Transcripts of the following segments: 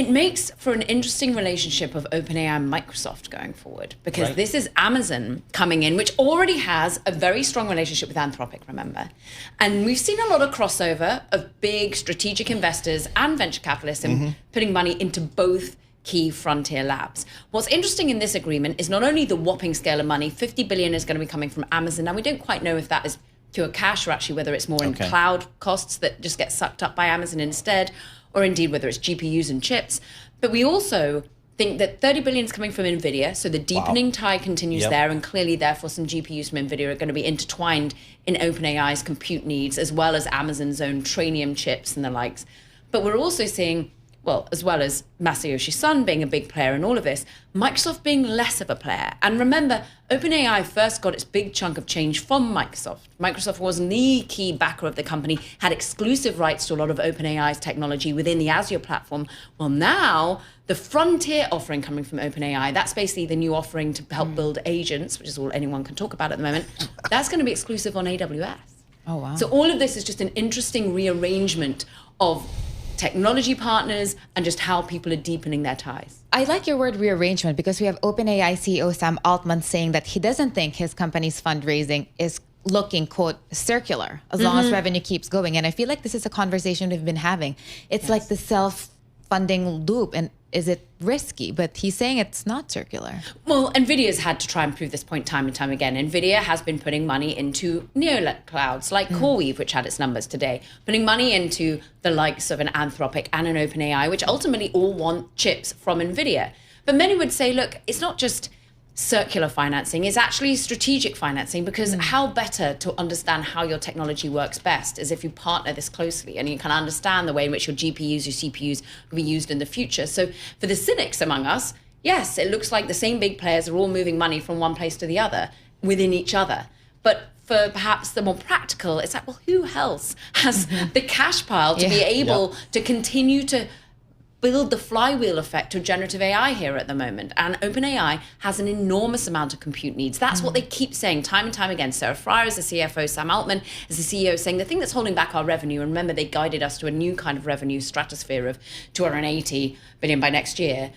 It makes for an interesting relationship of OpenAI and Microsoft going forward, because this is Amazon coming in, which already has a very strong relationship with Anthropic, remember? And we've seen a lot of crossover of big strategic investors and venture capitalists in putting money into both key frontier labs. What's interesting in this agreement is not only the whopping scale of money, 50 billion is going to be coming from Amazon. Now, we don't quite know if that is pure cash or actually whether it's more in cloud costs that just get sucked up by Amazon instead, or indeed whether it's GPUs and chips. But we also think that 30 billion is coming from Nvidia, so the deepening tie continues there, and clearly therefore some GPUs from Nvidia are going to be intertwined in OpenAI's compute needs, as well as Amazon's own Trainium chips and the likes. But we're also seeing, well, as well as Masayoshi Son being a big player in all of this, Microsoft being less of a player. And remember, OpenAI first got its big chunk of change from Microsoft. Microsoft was the key backer of the company, had exclusive rights to a lot of OpenAI's technology within the Azure platform. Well, now the frontier offering coming from OpenAI, that's basically the new offering to help build agents, which is all anyone can talk about at the moment. That's going to be exclusive on AWS. Oh, wow. So all of this is just an interesting rearrangement of technology partners and just how people are deepening their ties. I like your word rearrangement, because we have OpenAI CEO Sam Altman saying that he doesn't think his company's fundraising is looking, quote, circular, as long as revenue keeps going. And I feel like this is a conversation we've been having. It's like the self-funding loop, and is it risky? But he's saying it's not circular. Well, Nvidia's had to try and prove this point time and time again. Nvidia has been putting money into neo clouds like CoreWeave, which had its numbers today, putting money into the likes of an Anthropic and an OpenAI, which ultimately all want chips from Nvidia. But many would say, look, it's not just circular financing, it's actually strategic financing, because how better to understand how your technology works best is if you partner this closely and you can understand the way in which your GPUs, your CPUs will be used in the future. So for the cynics among us, yes, it looks like the same big players are all moving money from one place to the other within each other. But for perhaps the more practical, it's like, well, who else has the cash pile to be able to continue to build the flywheel effect of generative AI here at the moment? And OpenAI has an enormous amount of compute needs. That's what they keep saying time and time again. Sarah Fryer is the CFO, Sam Altman is the CEO, saying the thing that's holding back our revenue, and remember they guided us to a new kind of revenue stratosphere of 280 billion by next year.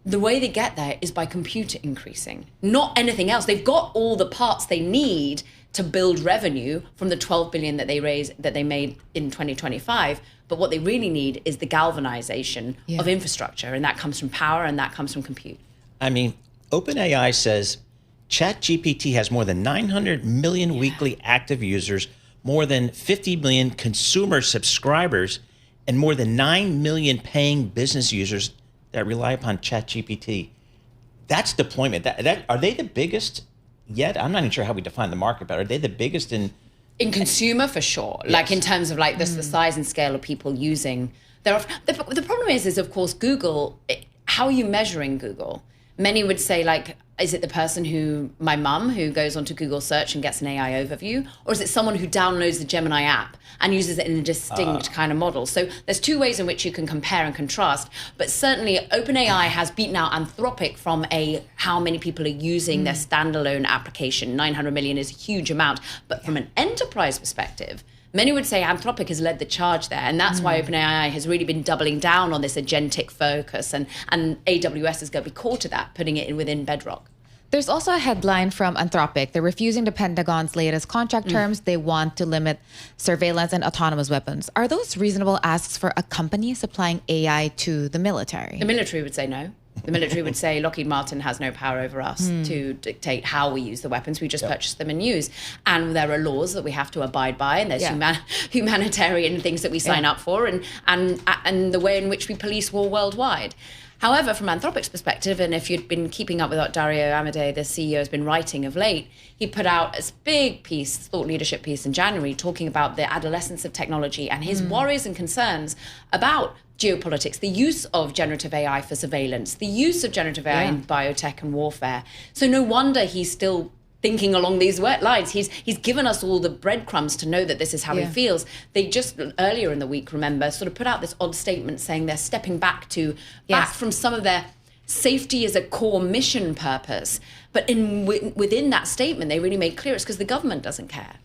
The way they get there is by compute increasing, not anything else. They've got all the parts they need to build revenue from the 12 billion that they made in 2025. But what they really need is the galvanization of infrastructure, and that comes from power and that comes from compute. I mean, OpenAI says ChatGPT has more than 900 million weekly active users, more than 50 million consumer subscribers, and more than 9 million paying business users that rely upon ChatGPT. That's deployment. Are they the biggest yet? I'm not even sure how we define the market, but are they the biggest in consumer, for sure? Yes. Like in terms of like the size and scale of people using. The problem is of course, Google, how are you measuring Google? Many would say, like, is it the person my mum who goes onto Google search and gets an AI overview? Or is it someone who downloads the Gemini app and uses it in a distinct kind of model? So there's two ways in which you can compare and contrast. But certainly OpenAI has beaten out Anthropic from how many people are using their standalone application. 900 million is a huge amount. But from an enterprise perspective, many would say Anthropic has led the charge there. And that's why OpenAI has really been doubling down on this agentic focus. And AWS is going to be core to that, putting it within Bedrock. There's also a headline from Anthropic. They're refusing the Pentagon's latest contract terms. They want to limit surveillance and autonomous weapons. Are those reasonable asks for a company supplying AI to the military? The military would say no. The military would say Lockheed Martin has no power over us to dictate how we use the weapons. We just purchase them and use. And there are laws that we have to abide by, and there's humanitarian things that we sign up for, and the way in which we police war worldwide. However, from Anthropic's perspective, and if you'd been keeping up with what Dario Amodei, the CEO, has been writing of late, he put out a big piece, thought leadership piece in January, talking about the adolescence of technology and his worries and concerns about geopolitics, the use of generative AI for surveillance, the use of generative AI in biotech and warfare. So no wonder he's still thinking along these lines. He's given us all the breadcrumbs to know that this is how he feels. They just earlier in the week, remember, sort of put out this odd statement saying they're stepping back from some of their safety as a core mission purpose. But within that statement, they really made clear it's because the government doesn't care.